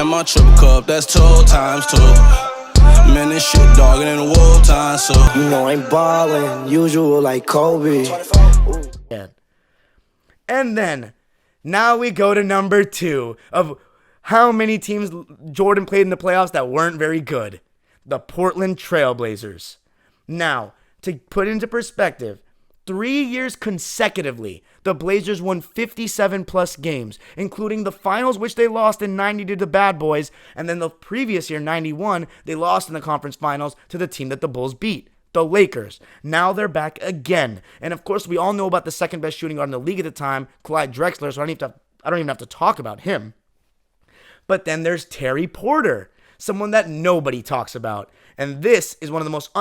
And my triple cup, that's 2 times 2. Man, this shit dogging in the wartime, so you know I'm ballin', usual like Kobe. And then, now we go to number 2 of how many teams Jordan played in the playoffs that weren't very good. The Portland Trail Blazers. Now, to put into perspective, 3 years consecutively, the Blazers won 57-plus games, including the finals, which they lost in 90 to the Bad Boys, and then the previous year, 91, they lost in the conference finals to the team that the Bulls beat, the Lakers. Now they're back again. And of course, we all know about the second best shooting guard in the league at the time, Clyde Drexler, so I don't even have to talk about him. But then there's Terry Porter, someone that nobody talks about. And this is one of the most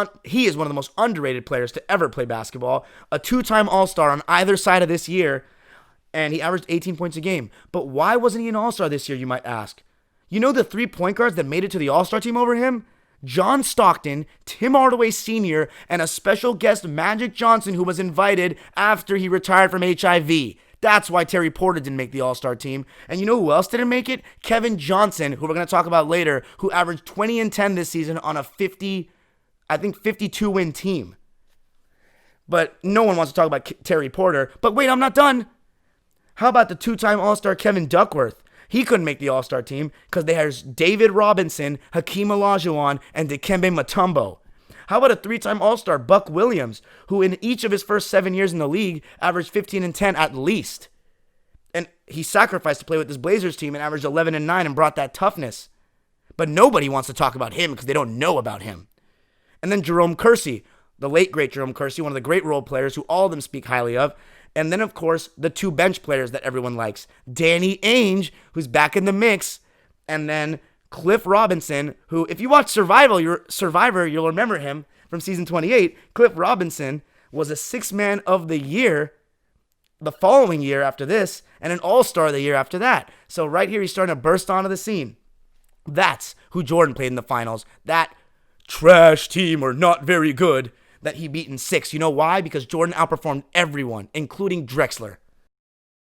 underrated players to ever play basketball. A 2-time All-Star on either side of this year, and he averaged 18 points a game. But why wasn't he an All-Star this year, you might ask? You know the 3 point guards that made it to the All-Star team over him? John Stockton, Tim Hardaway Sr., and a special guest, Magic Johnson, who was invited after he retired from HIV. That's why Terry Porter didn't make the All-Star team. And you know who else didn't make it? Kevin Johnson, who we're going to talk about later, who averaged 20 and 10 this season on a 52-win team. But no one wants to talk about Terry Porter. But wait, I'm not done. How about the 2-time All-Star Kevin Duckworth? He couldn't make the All-Star team because they had David Robinson, Hakeem Olajuwon, and Dikembe Mutombo. How about a 3-time All-Star, Buck Williams, who in each of his first 7 years in the league averaged 15 and 10 at least. And he sacrificed to play with this Blazers team and averaged 11 and 9 and brought that toughness. But nobody wants to talk about him because they don't know about him. And then Jerome Kersey, the late great Jerome Kersey, one of the great role players who all of them speak highly of. And then, of course, the 2 bench players that everyone likes. Danny Ainge, who's back in the mix, and then Cliff Robinson, who, if you watch Survivor, you'll remember him from season 28. Cliff Robinson was a 6th man of the year the following year after this, and an all-star the year after that. So right here, he's starting to burst onto the scene. That's who Jordan played in the finals. That trash team, or not very good, that he beat in 6. You know why? Because Jordan outperformed everyone, including Drexler.